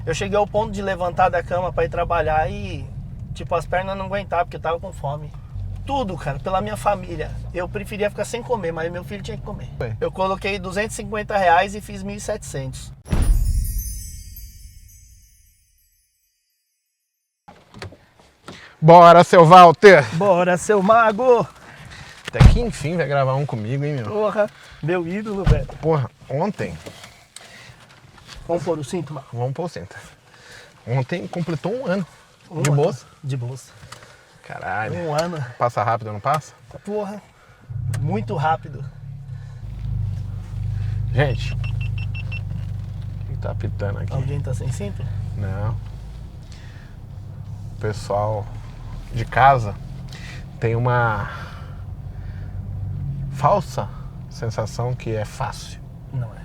Eu cheguei ao ponto de levantar da cama pra ir trabalhar e, tipo, as pernas não aguentavam, porque eu tava com fome. Tudo, cara, pela minha família. Eu preferia ficar sem comer, mas meu filho tinha que comer. Eu coloquei R$250 e fiz 1.700. Bora, seu Walter! Bora, seu mago! Até que enfim vai gravar um comigo, hein, meu? Porra, meu ídolo, velho. Porra, ontem... Vamos pôr o cinto, mano? Vamos pôr o cinto. Ontem completou um ano. De bolsa? De bolsa. Caralho. Um ano. Passa rápido, não passa? Porra, muito rápido. Gente, quem tá apitando aqui? Alguém tá sem cinto? Não. O pessoal de casa tem uma falsa sensação que é fácil. Não é.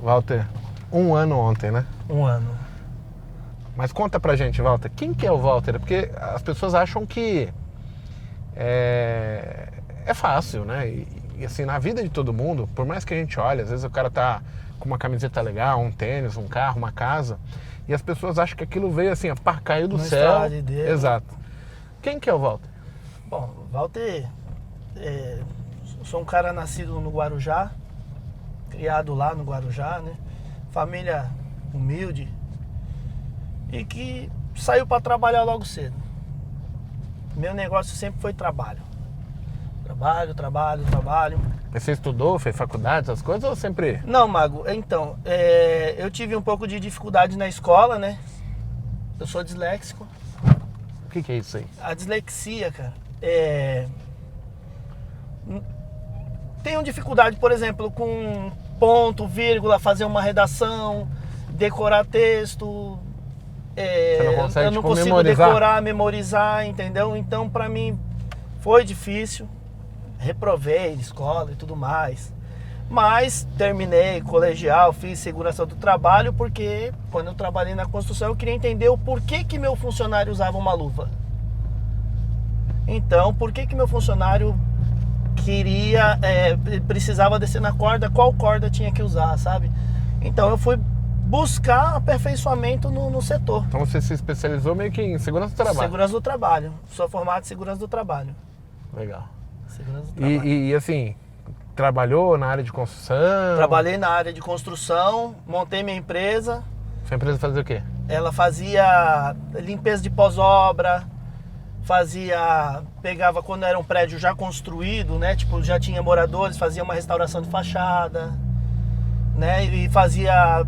Walter, um ano ontem, né? Um ano. Mas conta pra gente, Walter, quem que é o Walter? Porque as pessoas acham que é fácil, né? E assim, na vida de todo mundo, por mais que a gente olhe, às vezes o cara tá com uma camiseta legal, um tênis, um carro, uma casa, e as pessoas acham que aquilo veio assim, ó, pá, caiu do céu. De Deus. Exato. Quem que é o Walter? Bom, Walter, sou um cara nascido no Guarujá, criado lá no Guarujá, né? Família humilde e que saiu para trabalhar logo cedo. Meu negócio sempre foi trabalho. Trabalho. Você estudou, fez faculdade, essas coisas, ou sempre... Não, Mago, então, eu tive um pouco de dificuldade na escola, né? Eu sou disléxico. O que é isso aí? A dislexia, cara, tenho dificuldade, por exemplo, com ponto, vírgula, fazer uma redação, decorar texto. Você não consegue, eu não tipo, consigo decorar, memorizar, entendeu? Então, pra mim, foi difícil. Reprovei escola e tudo mais. Mas terminei colegial, fiz segurança do trabalho, porque quando eu trabalhei na construção eu queria entender o porquê que meu funcionário usava uma luva. Então, por que meu funcionário precisava descer na corda, qual corda tinha que usar, sabe? Então eu fui buscar aperfeiçoamento no setor. Então você se especializou meio que em segurança do trabalho? Segurança do trabalho. Sou formado em segurança do trabalho. Legal. Segurança do trabalho. E assim, trabalhou na área de construção? Trabalhei na área de construção, montei minha empresa. Sua empresa fazia o quê? Ela fazia limpeza de pós-obra, pegava quando era um prédio já construído, né? Tipo, já tinha moradores, fazia uma restauração de fachada, né? E fazia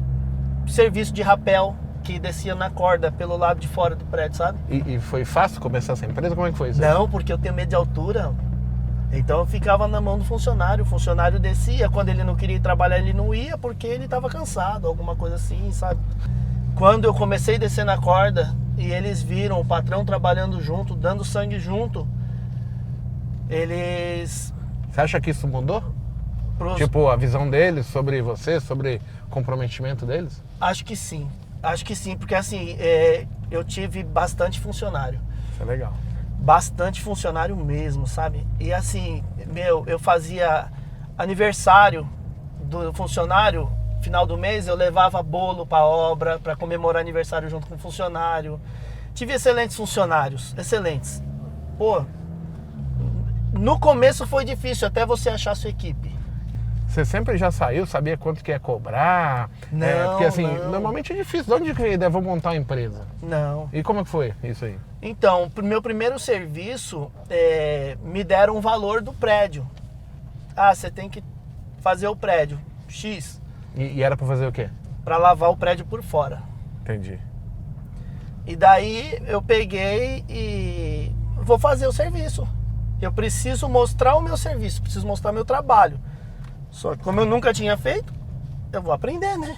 serviço de rapel, que descia na corda pelo lado de fora do prédio, sabe? E foi fácil começar essa empresa? Como é que foi isso? Não, porque eu tenho medo de altura. Então eu ficava na mão do funcionário. O funcionário descia, quando ele não queria ir trabalhar, ele não ia porque ele estava cansado, alguma coisa assim, sabe? Quando eu comecei a descer na corda e eles viram o patrão trabalhando junto, dando sangue junto, eles... Você acha que isso mudou? Tipo, a visão deles sobre você, sobre o comprometimento deles? Acho que sim, porque assim, eu tive bastante funcionário. Isso é legal. Bastante funcionário mesmo, sabe? E assim, eu fazia aniversário do funcionário, final do mês eu levava bolo pra obra, pra comemorar aniversário junto com o funcionário. Tive excelentes funcionários, excelentes. Pô, no começo foi difícil até você achar a sua equipe. Você sempre já saiu, sabia quanto que ia cobrar? Não, porque assim, não. normalmente é difícil. De onde que eu vou montar uma empresa? Não. E como é que foi isso aí? Então, pro meu primeiro serviço, me deram um valor do prédio. Ah, você tem que fazer o prédio, X. E era pra fazer o quê? Pra lavar o prédio por fora. Entendi. E daí eu peguei e vou fazer o serviço. Eu preciso mostrar o meu serviço, preciso mostrar meu trabalho. Só que como eu nunca tinha feito, eu vou aprender, né?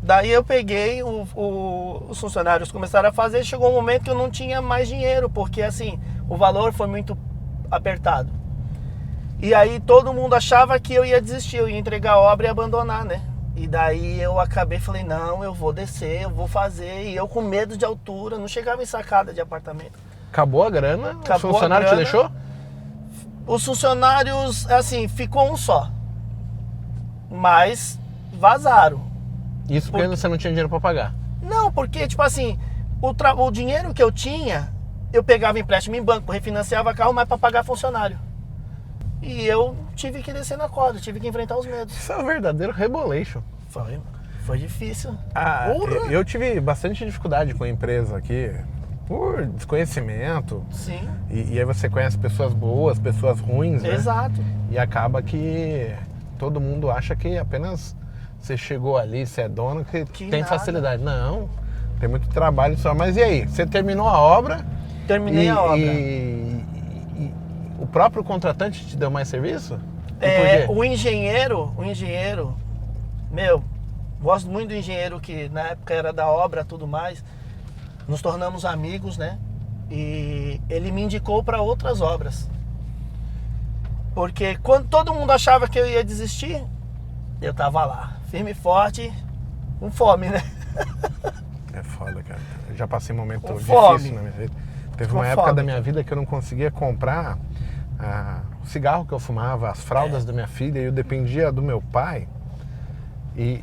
Daí eu peguei, os funcionários começaram a fazer, chegou um momento que eu não tinha mais dinheiro, porque assim, o valor foi muito apertado. E aí todo mundo achava que eu ia desistir, eu ia entregar a obra e abandonar, né? E daí eu falei, não, eu vou descer, eu vou fazer. E eu com medo de altura, não chegava em sacada de apartamento. Acabou a grana? Acabou o funcionário a grana. te deixou? Os funcionários, assim, ficou um só. Mas vazaram. Isso porque você não tinha dinheiro pra pagar. Não, porque, tipo assim, o dinheiro que eu tinha, eu pegava empréstimo em banco, refinanciava carro, mas pra pagar funcionário. E eu tive que descer na corda, tive que enfrentar os medos. Isso é um verdadeiro rebolation. Foi difícil. Eu tive bastante dificuldade com a empresa aqui, por desconhecimento. Sim. E aí você conhece pessoas boas, pessoas ruins, né? Exato. E acaba que todo mundo acha que apenas você chegou ali, você é dono, que tem nada. Facilidade. Não, tem muito trabalho só. Mas e aí, você terminou a obra? Terminei a obra. E o próprio contratante te deu mais serviço? O engenheiro, meu, gosto muito do engenheiro que na época era da obra e tudo mais. Nos tornamos amigos, né? E ele me indicou para outras obras. Porque quando todo mundo achava que eu ia desistir, eu tava lá, firme e forte, com fome, né? É foda, cara. Eu já passei um momento Com difícil fome. na minha vida. Teve Com uma época fome. da minha vida que eu não conseguia comprar o cigarro que eu fumava, as fraldas da minha filha, e eu dependia do meu pai. E,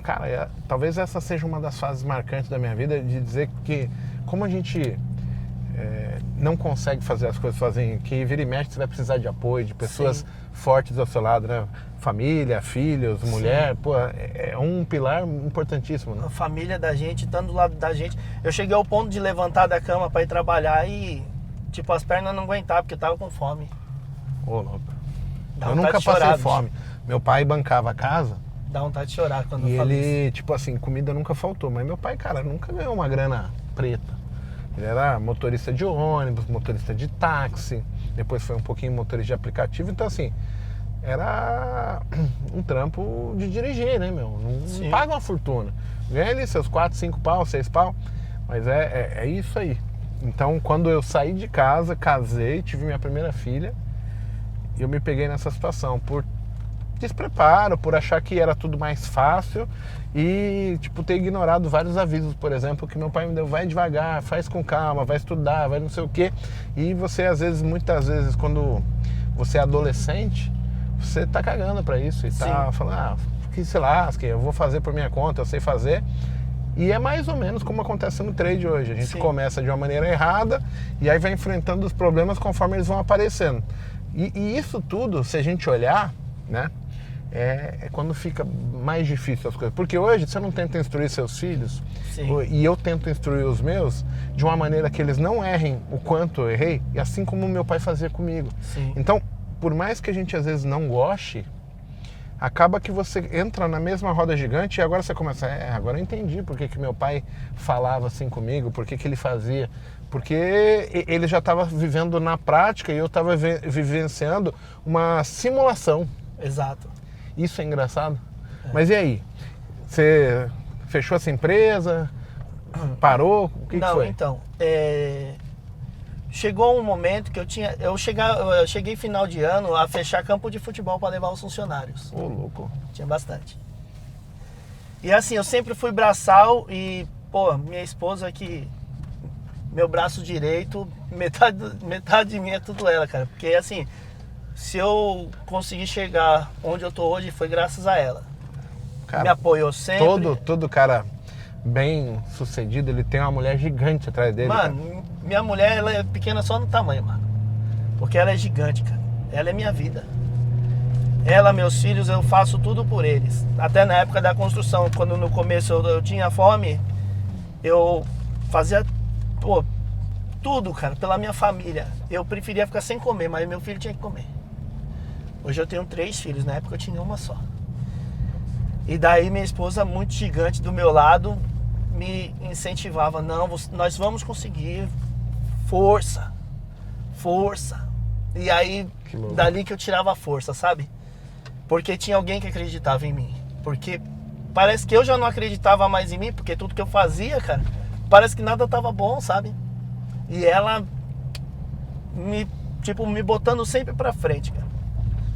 cara, talvez essa seja uma das fases marcantes da minha vida, de dizer que como a gente não consegue fazer as coisas sozinho, que vira e mexe você vai precisar de apoio, de pessoas fortes ao seu lado, né? Família, filhos, mulher, pô, é um pilar importantíssimo, né? A família da gente, estando do lado da gente. Eu cheguei ao ponto de levantar da cama para ir trabalhar e, tipo, as pernas não aguentavam, porque eu tava com fome. Ô, louco. Dá Eu vontade nunca de chorar, passei fome. Meu pai bancava a casa Dá vontade de chorar quando e eu falo isso. ele, tipo assim, comida nunca faltou. Mas meu pai, cara, nunca ganhou uma grana preta. Ele era motorista de ônibus, motorista de táxi, depois foi um pouquinho motorista de aplicativo. Então, assim, era um trampo de dirigir, né, meu? Não paga uma fortuna. Ganha ali seus 4, 5 pau, 6 pau, mas é isso aí. Então, quando eu saí de casa, casei, tive minha primeira filha, eu me peguei nessa situação por despreparo, por achar que era tudo mais fácil e, tipo, ter ignorado vários avisos, por exemplo, que meu pai me deu: vai devagar, faz com calma, vai estudar, vai não sei o quê. E você, às vezes, muitas vezes, quando você é adolescente, você tá cagando pra isso e tá falando: que se lasque, eu vou fazer por minha conta, eu sei fazer. E é mais ou menos como acontece no trade hoje. A gente começa de uma maneira errada e aí vai enfrentando os problemas conforme eles vão aparecendo. E isso tudo, se a gente olhar, né, é quando fica mais difícil as coisas. Porque hoje você não tenta instruir seus filhos, e eu tento instruir os meus de uma maneira que eles não errem o quanto eu errei, e assim como meu pai fazia comigo. Então, por mais que a gente às vezes não goste, acaba que você entra na mesma roda gigante e agora você começa: agora eu entendi por que meu pai falava assim comigo, por que ele fazia. Porque ele já estava vivendo na prática e eu estava vivenciando uma simulação. Exato. Isso é engraçado. Mas e aí? Você fechou essa empresa? Parou? O que foi? Então, chegou um momento que eu cheguei final de ano a fechar campo de futebol para levar os funcionários. Ô, louco. Tinha bastante. E assim, eu sempre fui braçal e, pô, minha esposa que... Meu braço direito, metade de mim é tudo ela, cara. Porque assim, se eu conseguir chegar onde eu tô hoje, foi graças a ela. Cara, me apoiou sempre. Todo cara bem sucedido, ele tem uma mulher gigante atrás dele. Mano, cara, minha mulher, ela é pequena só no tamanho, mano. Porque ela é gigante, cara. Ela é minha vida. Ela, meus filhos, eu faço tudo por eles. Até na época da construção, quando no começo eu tinha fome, eu fazia... Pô, tudo, cara, pela minha família. Eu preferia ficar sem comer, mas meu filho tinha que comer. Hoje eu tenho 3 filhos, na época eu tinha uma só. E daí minha esposa, muito gigante do meu lado, me incentivava: não, nós vamos conseguir, força. E aí, dali que eu tirava a força, sabe? Porque tinha alguém que acreditava em mim. Porque parece que eu já não acreditava mais em mim, porque tudo que eu fazia, cara, parece que nada tava bom, sabe? E ela me botando sempre pra frente, cara.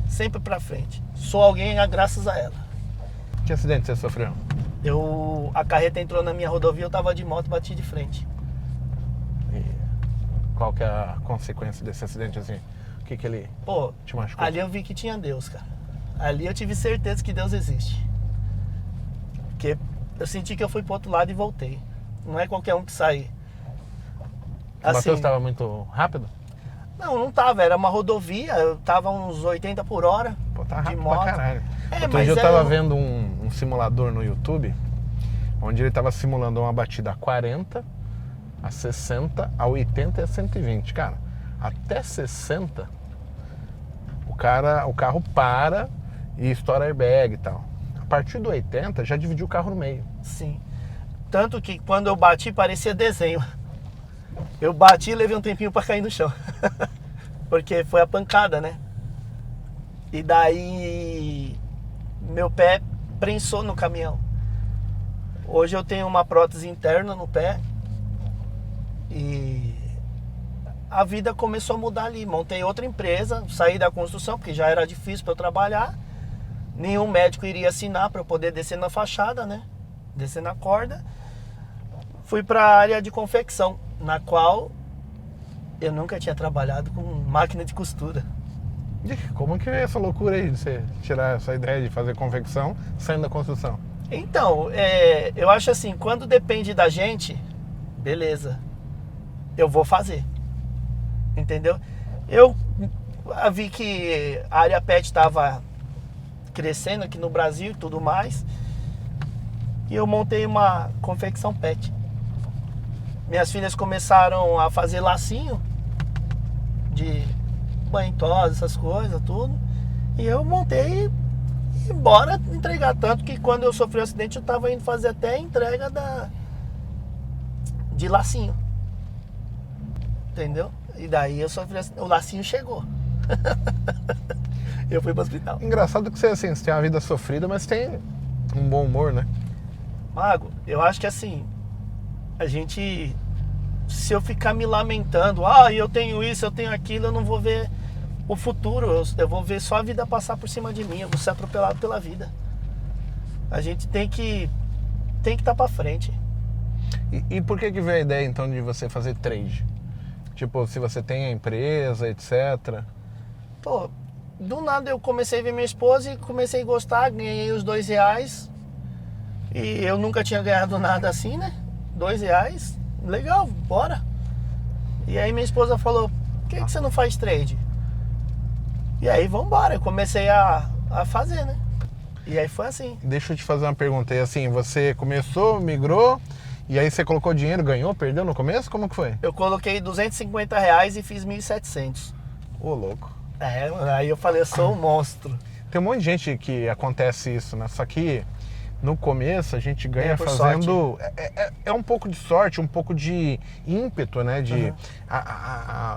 Sempre pra frente. Sou alguém graças a ela. Que acidente você sofreu? A carreta entrou na minha rodovia, eu tava de moto e bati de frente. E qual que é a consequência desse acidente, assim? O que ele te machucou? Ali eu vi que tinha Deus, cara. Ali eu tive certeza que Deus existe. Porque eu senti que eu fui pro outro lado e voltei. Não é qualquer um que sai. O Matheus estava muito rápido? Não tava, era uma rodovia, eu tava uns 80 por hora. Pô, tá de rápido moto. pra caralho. É, Outro dia eu tava vendo um simulador no YouTube, onde ele tava simulando uma batida a 40, a 60, a 80 e a 120. Cara, até 60, o carro para e estoura airbag e tal. A partir do 80, já dividiu o carro no meio. Sim. Tanto que quando eu bati, parecia desenho. Eu bati e levei um tempinho pra cair no chão. Porque foi a pancada, né? E daí meu pé prensou no caminhão. Hoje eu tenho uma prótese interna no pé. E a vida começou a mudar ali. Montei outra empresa, saí da construção, porque já era difícil para eu trabalhar. Nenhum médico iria assinar para eu poder descer na fachada, né? Descer na corda. Fui para a área de confecção, na qual eu nunca tinha trabalhado com máquina de costura. Como que é essa loucura aí de você tirar essa ideia de fazer confecção saindo da construção? Então, eu acho assim, quando depende da gente, beleza, eu vou fazer, entendeu? Eu vi que a área pet estava crescendo aqui no Brasil e tudo mais, e eu montei uma confecção pet. Minhas filhas começaram a fazer lacinho de banho tosa, essas coisas, tudo. E eu montei e bora entregar. Tanto que quando eu sofri o acidente, eu tava indo fazer até a entrega de lacinho. Entendeu? E daí eu sofri o lacinho chegou. Eu fui pro hospital. Engraçado que você, assim, você tem uma vida sofrida, mas tem um bom humor, né? Mago, eu acho que assim, a gente, se eu ficar me lamentando, eu tenho isso, eu tenho aquilo, eu não vou ver o futuro, eu vou ver só a vida passar por cima de mim, eu vou ser atropelado pela vida. A gente tem que estar pra frente. E por que veio a ideia, então, de você fazer trade? Tipo, se você tem a empresa, etc. Pô, do nada eu comecei a ver minha esposa e comecei a gostar, ganhei os R$2. E eu nunca tinha ganhado nada assim, né? R$2, legal, bora. E aí minha esposa falou, por que você não faz trade? E aí vambora, eu comecei a fazer, né? E aí foi assim. Deixa eu te fazer uma pergunta, e assim, você começou, migrou, e aí você colocou dinheiro, ganhou, perdeu no começo? Como que foi? Eu coloquei R$250 e fiz 1.700. Ô, louco. Aí eu falei, eu sou um monstro. Tem um monte de gente que acontece isso, né? Só que no começo a gente ganha fazendo... É um pouco de sorte, um pouco de ímpeto, né? De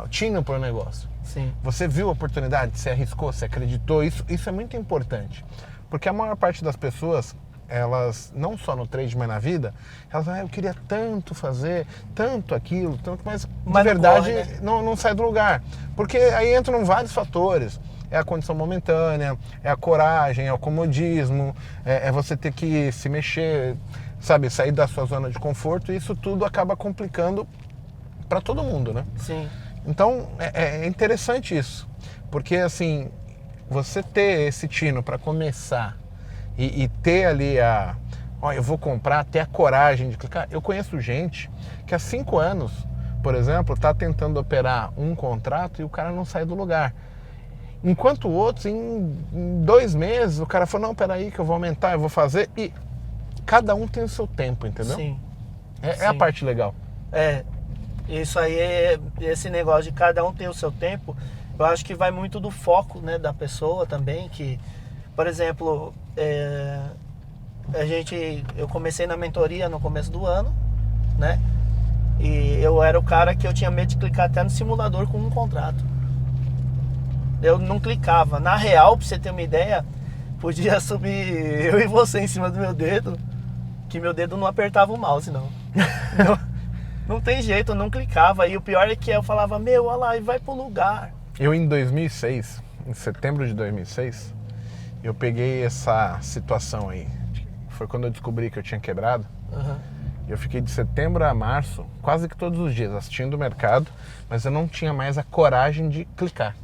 tino para o negócio. Sim. Você viu a oportunidade, você arriscou, você acreditou. Isso é muito importante. Porque a maior parte das pessoas, elas, não só no trade, mas na vida, elas eu queria tanto fazer, tanto aquilo, tanto, mas de verdade não corre, né? não sai do lugar. Porque aí entram vários fatores. É a condição momentânea, é a coragem, é o comodismo, é você ter que se mexer, sabe, sair da sua zona de conforto, e isso tudo acaba complicando para todo mundo, né? Sim. Então é interessante isso, porque assim, você ter esse tino para começar e ter ali eu vou comprar, ter a coragem de clicar. Eu conheço gente que há 5 anos, por exemplo, está tentando operar um contrato e o cara não sai do lugar. Enquanto outros, em 2 meses, o cara falou, não, peraí que eu vou aumentar, eu vou fazer. E cada um tem o seu tempo, entendeu? Sim. É a parte legal. Isso aí, esse negócio de cada um ter o seu tempo, eu acho que vai muito do foco, né, da pessoa também, que, por exemplo, eu comecei na mentoria no começo do ano, né, e eu era o cara que eu tinha medo de clicar até no simulador com um contrato. Eu não clicava. Na real, pra você ter uma ideia, podia subir eu e você em cima do meu dedo, que meu dedo não apertava o mouse, não. Não tem jeito, eu não clicava. E o pior é que eu falava, olha lá, e vai pro lugar. Eu em 2006, em setembro de 2006, eu peguei essa situação aí. Foi quando eu descobri que eu tinha quebrado. Eu fiquei de setembro a março, quase que todos os dias, assistindo o mercado, mas eu não tinha mais a coragem de clicar.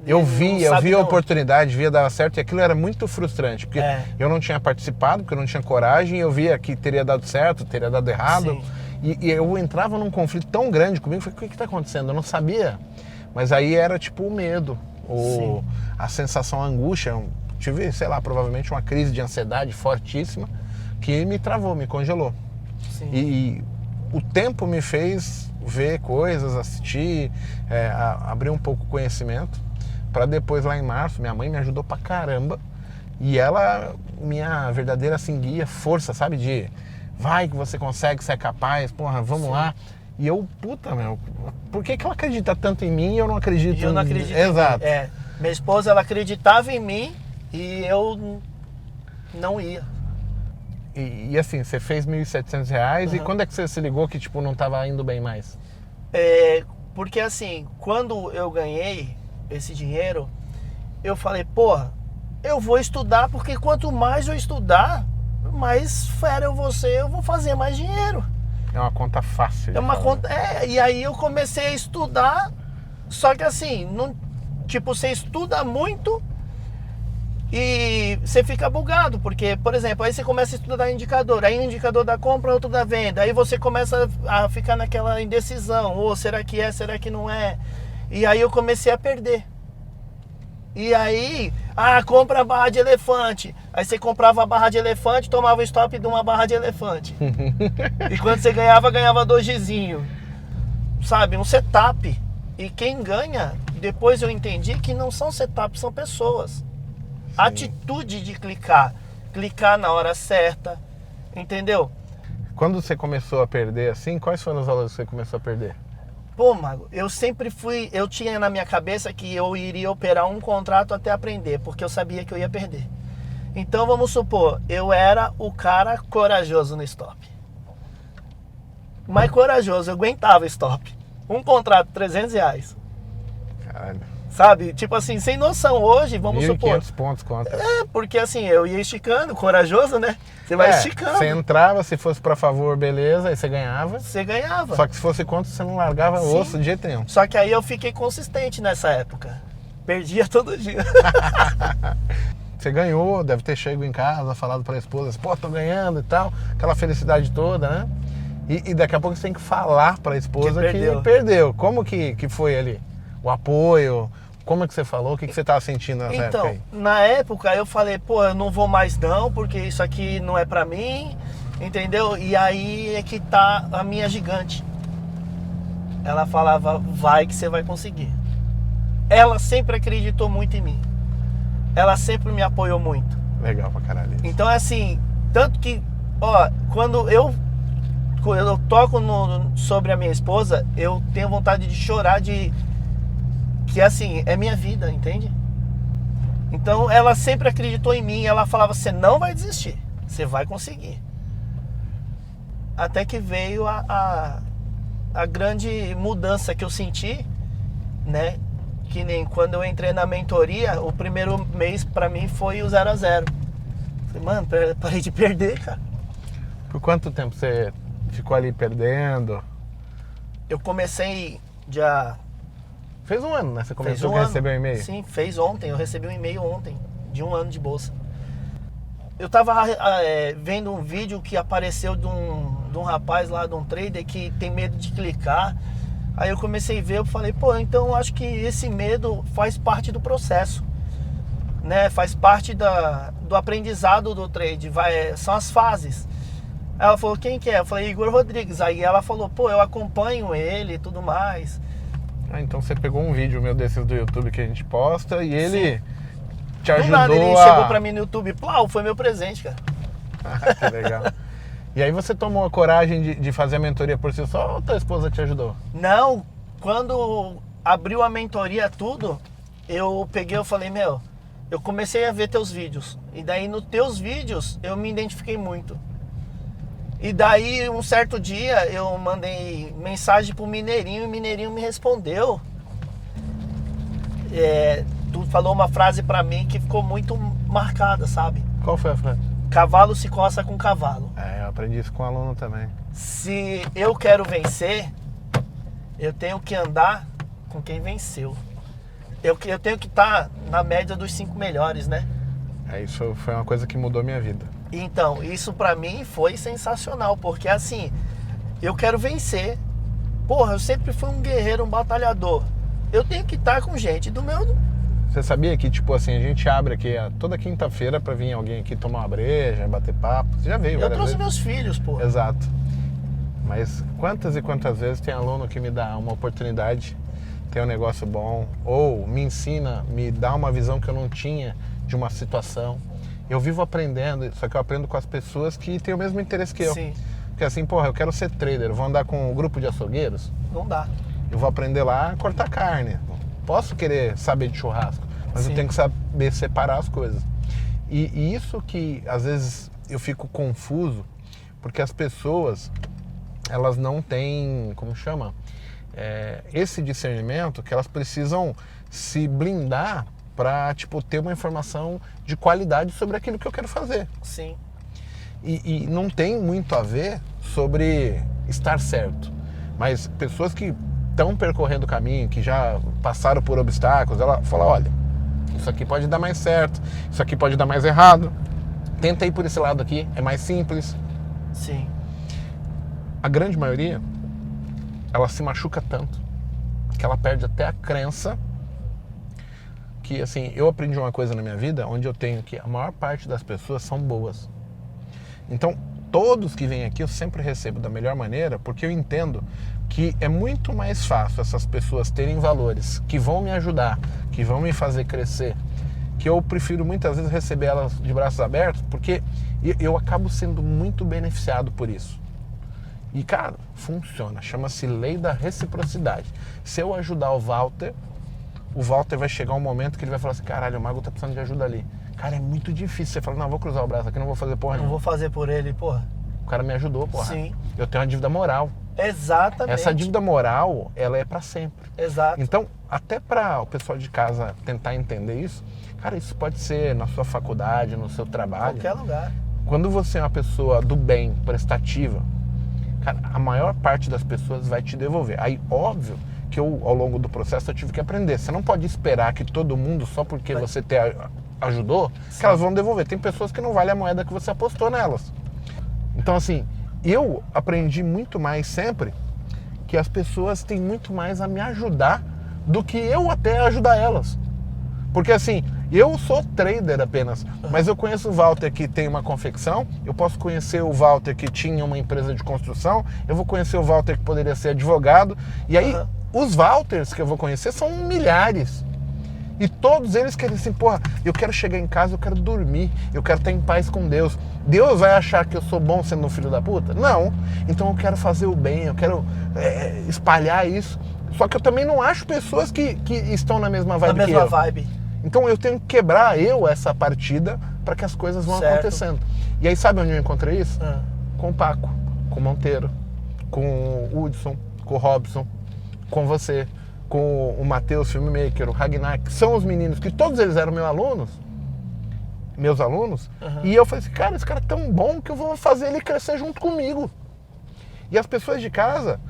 Eu vi a oportunidade, via dar certo, e aquilo era muito frustrante, porque eu não tinha participado, porque eu não tinha coragem, eu via que teria dado certo, teria dado errado, e eu entrava num conflito tão grande comigo, falei, o que está acontecendo? Eu não sabia, mas aí era tipo o medo, a sensação, a angústia, eu tive, sei lá, provavelmente uma crise de ansiedade fortíssima, que me travou, me congelou. E o tempo me fez ver coisas, assistir, abrir um pouco o conhecimento, para depois lá em março, minha mãe me ajudou pra caramba, e ela, minha verdadeira assim, guia, força, sabe, de vai que você consegue, você é capaz, porra, vamos lá. E eu, puta, meu, por que ela acredita tanto em mim e eu não acredito? E eu não acredito. Exato. Minha esposa, ela acreditava em mim e eu não ia. E assim, você fez R$1.700 e quando é que você se ligou que tipo não estava indo bem mais? Porque assim, quando eu ganhei esse dinheiro, eu falei, porra, eu vou estudar, porque quanto mais eu estudar, mais fera eu vou ser, eu vou fazer mais dinheiro. É uma conta fácil. É uma conta, e aí eu comecei a estudar, só que assim, não, tipo, você estuda muito e você fica bugado, porque, por exemplo, aí você começa a estudar indicador, aí um indicador da compra, outro da venda, aí você começa a ficar naquela indecisão, ou será que é, será que não é? E aí eu comecei a perder. E aí, compra a barra de elefante. Aí você comprava a barra de elefante, tomava o stop de uma barra de elefante. E quando você ganhava 2 gizinhos. Sabe, um setup. E quem ganha, depois eu entendi que não são setups, são pessoas. A atitude de clicar na hora certa, entendeu? Quando você começou a perder assim, quais foram os valores que você começou a perder? Pô, Mago, eu tinha na minha cabeça que eu iria operar um contrato até aprender, porque eu sabia que eu ia perder. Então vamos supor, eu era o cara corajoso no stop. Mas corajoso, eu aguentava stop. Um contrato, R$300. Caralho. Sabe? Tipo assim, sem noção hoje, vamos supor. 1.500 pontos contra. Porque assim, eu ia esticando, corajoso, né? Você vai esticando. Você entrava, se fosse pra favor, beleza, aí você ganhava. Você ganhava. Só que se fosse contra, você não largava o osso de jeito nenhum. Só que aí eu fiquei consistente nessa época. Perdia todo dia. Você ganhou, deve ter chegado em casa, falado pra esposa, pô, tô ganhando e tal. Aquela felicidade toda, né? E daqui a pouco você tem que falar pra esposa que perdeu. Como que foi ali? O apoio? Como é que você falou? O que você estava sentindo nessa época aí? Então, na época eu falei, pô, eu não vou mais não, porque isso aqui não é pra mim, entendeu? E aí é que tá a minha gigante. Ela falava, vai que você vai conseguir. Ela sempre acreditou muito em mim. Ela sempre me apoiou muito. Legal pra caralho. Então, assim, tanto que, quando eu toco sobre a minha esposa, eu tenho vontade de chorar que assim, é minha vida, entende? Então ela sempre acreditou em mim, ela falava, você não vai desistir, você vai conseguir. Até que veio a grande mudança que eu senti, né? Que nem quando eu entrei na mentoria, o primeiro mês pra mim foi o 0 a 0. Falei, mano, parei de perder, cara. Por quanto tempo você ficou ali perdendo? Eu comecei dia... Fez um ano, né? Você começou a receber um e-mail? Sim, fez ontem. Eu recebi um e-mail ontem, de 1 ano de bolsa. Eu tava vendo um vídeo que apareceu de um rapaz lá, de um trader que tem medo de clicar. Aí eu comecei a ver, eu falei, pô, então eu acho que esse medo faz parte do processo, né? Faz parte do aprendizado do trade, são as fases. Aí ela falou, quem que é? Eu falei, Igor Rodrigues. Aí ela falou, pô, eu acompanho ele e tudo mais. Então você pegou um vídeo meu desses do YouTube que a gente posta e ele te ajudou nada, ele chegou pra mim no YouTube, plau, foi meu presente, cara. Que legal. E aí você tomou a coragem de fazer a mentoria por si só ou tua esposa te ajudou? Não, quando abriu a mentoria tudo, eu falei, eu comecei a ver teus vídeos. E daí nos teus vídeos eu me identifiquei muito. E daí, um certo dia, eu mandei mensagem pro Mineirinho e o Mineirinho me respondeu. Tu falou uma frase pra mim que ficou muito marcada, sabe? Qual foi a frase? Cavalo se coça com cavalo. Eu aprendi isso com um aluno também. Se eu quero vencer, eu tenho que andar com quem venceu. Eu tenho que estar na média dos 5 melhores, né? Isso foi uma coisa que mudou minha vida. Então, isso pra mim foi sensacional, porque assim, eu quero vencer. Porra, eu sempre fui um guerreiro, um batalhador. Eu tenho que estar com gente do meu... Você sabia que, tipo assim, a gente abre aqui toda quinta-feira pra vir alguém aqui tomar uma breja, bater papo? Você já veio Eu várias trouxe vezes? meus filhos, porra. Exato. Mas quantas e quantas vezes tem aluno que me dá uma oportunidade, tem um negócio bom, ou me ensina, me dá uma visão que eu não tinha de uma situação. Eu vivo aprendendo, só que eu aprendo com as pessoas que têm o mesmo interesse que eu. Sim. Porque assim, porra, eu quero ser trader, eu vou andar com um grupo de açougueiros, Não dá. eu vou aprender lá a cortar carne. Posso querer saber de churrasco, mas Sim. eu tenho que saber separar as coisas. E isso que às vezes eu fico confuso, porque as pessoas, elas não têm, como chama? Esse discernimento que elas precisam se blindar para tipo, ter uma informação de qualidade sobre aquilo que eu quero fazer. Sim. E não tem muito a ver sobre estar certo, mas pessoas que estão percorrendo o caminho, que já passaram por obstáculos, ela fala, olha, isso aqui pode dar mais certo, isso aqui pode dar mais errado, tenta ir por esse lado aqui, é mais simples. Sim. A grande maioria, ela se machuca tanto que ela perde até a crença que, assim, eu aprendi uma coisa na minha vida onde eu tenho que a maior parte das pessoas são boas. Então, todos que vêm aqui eu sempre recebo da melhor maneira, porque eu entendo que é muito mais fácil essas pessoas terem valores que vão me ajudar, que vão me fazer crescer, que eu prefiro muitas vezes receber elas de braços abertos, porque eu acabo sendo muito beneficiado por isso. E, cara, funciona. Chama-se lei da reciprocidade. Se eu ajudar o Walter vai chegar um momento que ele vai falar assim, caralho, o Mago tá precisando de ajuda ali. Cara, é muito difícil. Você fala, não, vou cruzar o braço aqui, não vou fazer porra Não nenhuma. vou fazer por ele, porra. O cara me ajudou, porra. Sim. Eu tenho uma dívida moral. Exatamente. Essa dívida moral, ela é pra sempre. Exato. Então, até para o pessoal de casa tentar entender isso, cara, isso pode ser na sua faculdade, no seu trabalho. Qualquer lugar. Quando você é uma pessoa do bem, prestativa, cara, a maior parte das pessoas vai te devolver. Aí, óbvio que eu, ao longo do processo, eu tive que aprender. Você não pode esperar que todo mundo, só porque você te ajudou, que elas vão devolver. Tem pessoas que não valem a moeda que você apostou nelas. Então, assim, eu aprendi muito mais sempre que as pessoas têm muito mais a me ajudar do que eu até ajudar elas. Porque assim, eu sou trader apenas, mas eu conheço o Walter que tem uma confecção, eu posso conhecer o Walter que tinha uma empresa de construção, eu vou conhecer o Walter que poderia ser advogado, e aí os Walters que eu vou conhecer são milhares. E todos eles querem assim, porra, eu quero chegar em casa, eu quero dormir, eu quero estar em paz com Deus. Deus vai achar que eu sou bom sendo um filho da puta? Não. Então eu quero fazer o bem, eu quero espalhar isso. Só que eu também não acho pessoas que estão na mesma vibe que eu. Na mesma vibe. Então eu tenho que quebrar essa partida para que as coisas vão acontecendo. E aí sabe onde eu encontrei isso? Com o Paco, com o Monteiro, com o Hudson, com o Robson, com você, com o Matheus Filmmaker, o Ragnar, que são os meninos que todos eles eram meus alunos, e eu falei assim, cara, esse cara é tão bom que eu vou fazer ele crescer junto comigo. E as pessoas de casa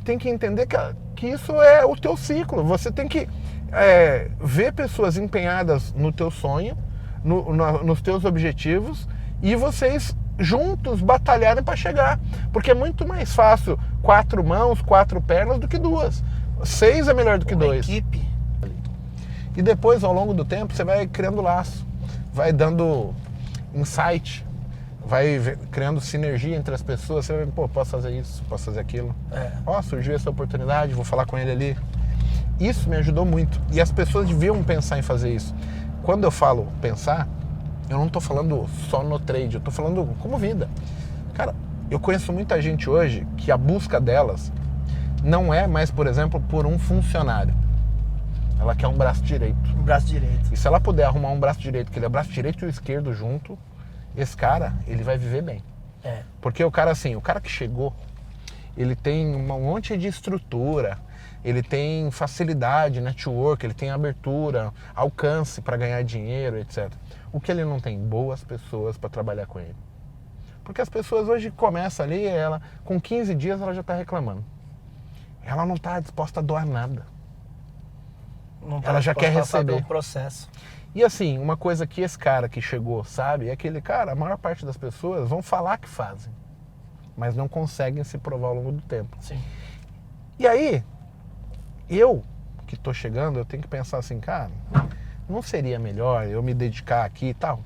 têm que entender que isso é o teu ciclo. Você tem que ver pessoas empenhadas no teu sonho, nos teus objetivos, e vocês juntos batalharem para chegar. Porque é muito mais fácil 4 mãos, 4 pernas do que 2. 6 é melhor do que 2. Equipe. E depois, ao longo do tempo, você vai criando laço, vai dando insight, vai criando sinergia entre as pessoas. Você vai, pô, posso fazer isso, posso fazer aquilo. Ó, surgiu essa oportunidade, vou falar com ele ali. Isso me ajudou muito. E as pessoas deviam pensar em fazer isso. Quando eu falo pensar, eu não estou falando só no trade, eu estou falando como vida. Cara, eu conheço muita gente hoje que a busca delas não é mais, por exemplo, por um funcionário. Ela quer um braço direito. Um braço direito. E se ela puder arrumar um braço direito, que ele é o braço direito e o esquerdo junto, esse cara, ele vai viver bem. Porque o cara, assim, o cara que chegou, ele tem um monte de estrutura, ele tem facilidade, network, ele tem abertura, alcance para ganhar dinheiro, etc. O que ele não tem? Boas pessoas para trabalhar com ele. Porque as pessoas hoje começam ali, ela com 15 dias ela já está reclamando. Ela não está disposta a doar nada. Não ela já quer receber o processo. E assim, uma coisa que esse cara que chegou sabe, é aquele cara, a maior parte das pessoas vão falar que fazem, mas não conseguem se provar ao longo do tempo. Sim. E aí, eu que tô chegando, eu tenho que pensar assim, cara, não seria melhor eu me dedicar aqui e tal?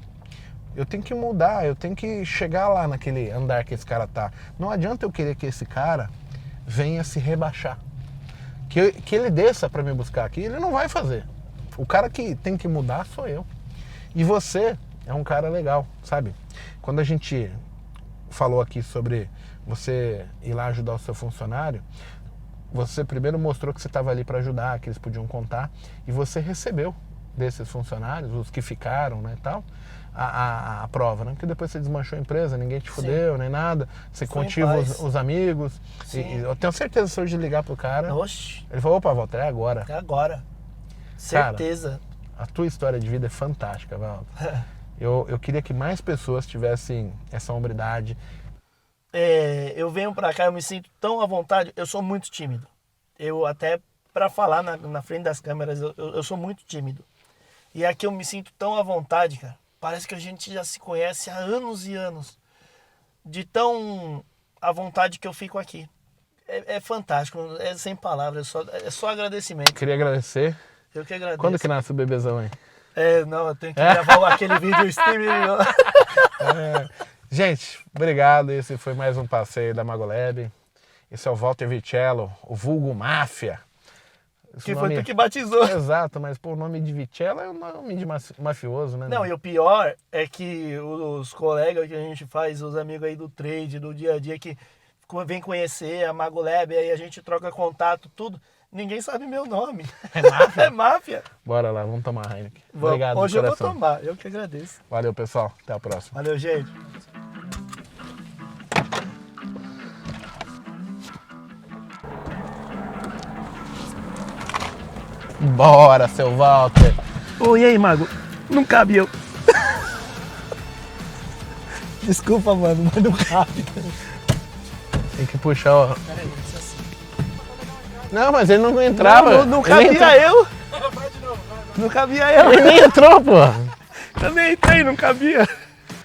Eu tenho que mudar, eu tenho que chegar lá naquele andar que esse cara tá. Não adianta eu querer que esse cara venha se rebaixar. Que ele desça pra me buscar aqui, ele não vai fazer. O cara que tem que mudar sou eu. E você é um cara legal, sabe? Quando a gente falou aqui sobre você ir lá ajudar o seu funcionário, você primeiro mostrou que você estava ali para ajudar, que eles podiam contar, e você recebeu desses funcionários, os que ficaram, né, tal, a prova, né? Porque depois você desmanchou a empresa, ninguém te fudeu, nem nada, você contiva os amigos, e eu tenho certeza que se eu ligar pro cara, Oxi. Ele falou, opa, Walter, é agora. É agora. Certeza. Cara, a tua história de vida é fantástica, Walter. Eu queria que mais pessoas tivessem essa hombridade. Eu venho pra cá, eu me sinto tão à vontade, eu sou muito tímido. Eu até, pra falar na frente das câmeras, eu sou muito tímido. E aqui eu me sinto tão à vontade, cara. Parece que a gente já se conhece há anos e anos. De tão à vontade que eu fico aqui. É fantástico, é sem palavras, é só agradecimento. Queria agradecer. Eu que agradeço. Quando que nasce o bebezão aí? Não, eu tenho que gravar aquele vídeo streaming. Gente, obrigado. Esse foi mais um passeio da Magolab. Esse é o Walter Vicello, o vulgo Máfia. Que foi tu que batizou. Exato, mas pô, o nome de Vicello é um nome de mafioso, né? Não, e o pior é que os colegas que a gente faz, os amigos aí do trade, do dia a dia, que vem conhecer a Magolab, aí a gente troca contato, tudo. Ninguém sabe meu nome. É máfia? É máfia. Bora lá, vamos tomar Heineken. Obrigado, hoje eu vou tomar, eu que agradeço. Valeu, pessoal. Até a próxima. Valeu, gente. Bora, seu Walter. E aí, Mago? Não cabe eu. Desculpa, mano, mas não cabe. Tem que puxar, ó. Não, mas ele não entrava. Não cabia eu. Não cabia eu. Ele nem entrou, pô. Eu nem entrei, não cabia.